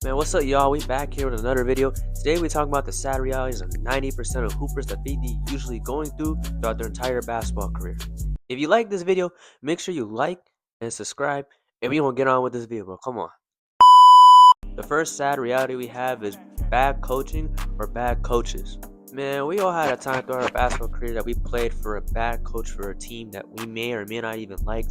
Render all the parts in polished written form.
Man, what's up, y'all? We back here with another video. Today we talking about the sad realities of 90% of hoopers that they be usually going through throughout their entire basketball career. If you like this video, make sure you like and subscribe, and we gonna get on with this video, bro. Come on. The first sad reality we have is bad coaching or bad coaches. Man, we all had a time throughout our basketball career that we played for a bad coach for a team that we may or may not even like,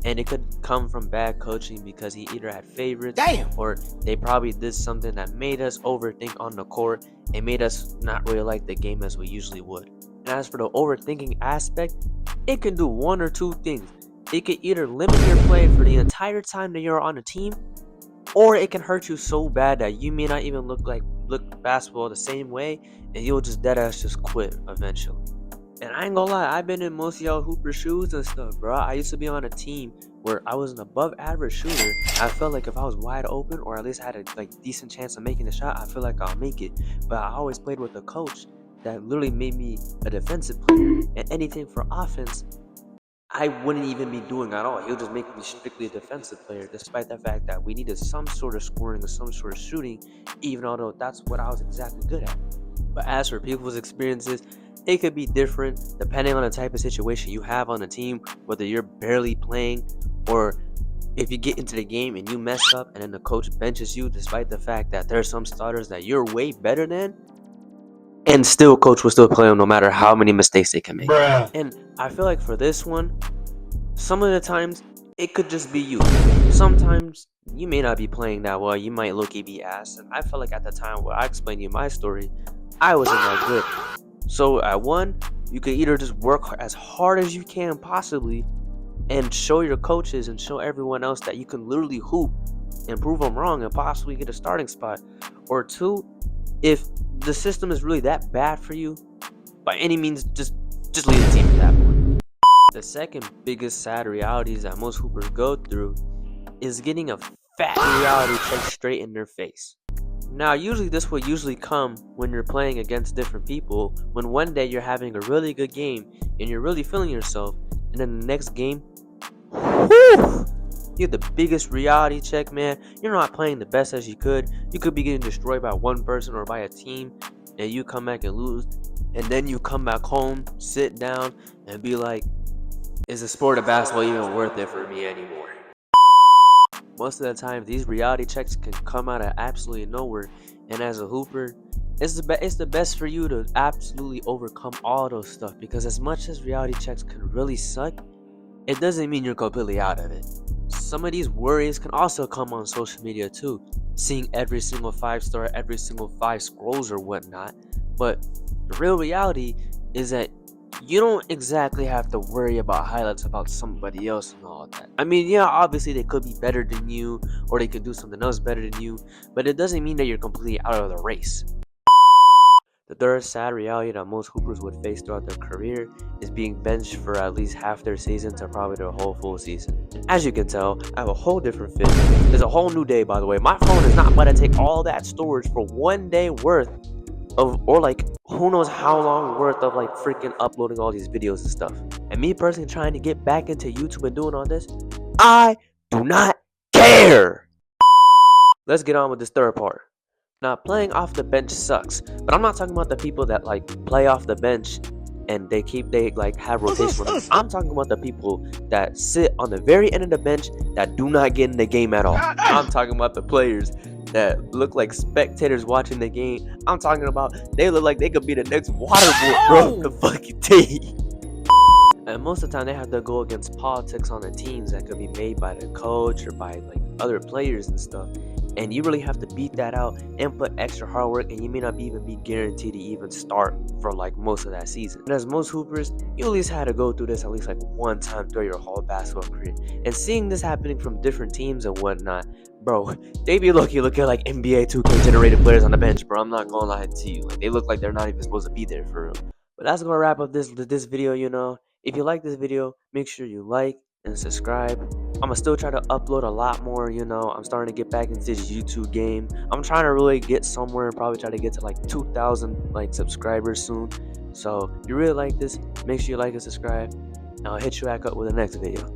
and it could come from bad coaching because he either had favorites or they probably did something that made us overthink on the court and made us not really like the game as we usually would. And as for the overthinking aspect, it can do one or two things. It could either limit your play for the entire time that you're on a team, or it can hurt you so bad that you may not even look basketball the same way, and you'll just deadass just quit eventually. And I ain't gonna lie, I've been in most of y'all hooper shoes and stuff, bro. I used to be on a team where I was an above average shooter. I felt like if I was wide open, or at least had a decent chance of making a shot, I feel like I'll make it. But I always played with a coach that literally made me a defensive player, and anything for offense I wouldn't even be doing at all. He'll just make me strictly a defensive player, despite the fact that we needed some sort of scoring or some sort of shooting, even although that's what I was exactly good at. But as for people's experiences, it could be different depending on the type of situation you have on the team, whether you're barely playing or if you get into the game and you mess up and then the coach benches you, despite the fact that there's some starters that you're way better than, and still coach will still play them no matter how many mistakes they can make. And I feel like for this one, some of the times it could just be you. Sometimes you may not be playing that well, you might look be ass. And I felt like at the time where I explained to you my story, I wasn't that good. So at one, you could either just work as hard as you can possibly and show your coaches and show everyone else that you can literally hoop and prove them wrong and possibly get a starting spot. Or two, if the system is really that bad for you, by any means, just leave the team at that point. The second biggest sad realities that most hoopers go through is getting a fat reality check straight in their face. Now, usually this will usually come when you're playing against different people, when one day you're having a really good game and you're really feeling yourself, and then the next game, whew, you get the biggest reality check, man. You're not playing the best as you could. You could be getting destroyed by one person or by a team, and you come back and lose. And then you come back home, sit down, and be like, is the sport of basketball even worth it for me anymore? Most of the time, these reality checks can come out of absolutely nowhere. And as a hooper, it's the best for you to absolutely overcome all those stuff. Because as much as reality checks can really suck, it doesn't mean you're completely out of it. Some of these worries can also come on social media too, seeing every single 5-star, every single 5 scrolls or whatnot. But the real reality is that you don't exactly have to worry about highlights about somebody else and all that. I mean, yeah, obviously they could be better than you or they could do something else better than you, but it doesn't mean that you're completely out of the race. The third sad reality that most hoopers would face throughout their career is being benched for at least half their season to probably their whole full season. As you can tell, I have a whole different fit. There's a whole new day, by the way. My phone is not about to take all that storage for one day worth of, or who knows how long worth of freaking uploading all these videos and stuff. And me personally trying to get back into YouTube and doing all this, I do not care. Let's get on with this third part. Now, playing off the bench sucks, but I'm not talking about the people that play off the bench and they have rotation. I'm talking about the people that sit on the very end of the bench that do not get in the game at all. I'm talking about the players that look like spectators watching the game. I'm talking about they look like they could be the next water boy, bro, the fucking team. And most of the time they have to go against politics on the teams that could be made by the coach or by other players and stuff. And you really have to beat that out and put extra hard work, and you may not even be guaranteed to even start for most of that season. And as most hoopers, you at least had to go through this at least one time through your whole basketball career. And seeing this happening from different teams and whatnot, bro, they be looking like NBA 2K generated players on the bench, bro. I'm not gonna lie to you. They look like they're not even supposed to be there for real. But that's gonna wrap up this video, If you like this video, make sure you like and subscribe. I'm gonna still try to upload a lot more, I'm starting to get back into this YouTube game. I'm trying to really get somewhere and probably try to get to 2,000 subscribers soon. So if you really like this, make sure you like and subscribe, and I'll hit you back up with the next video.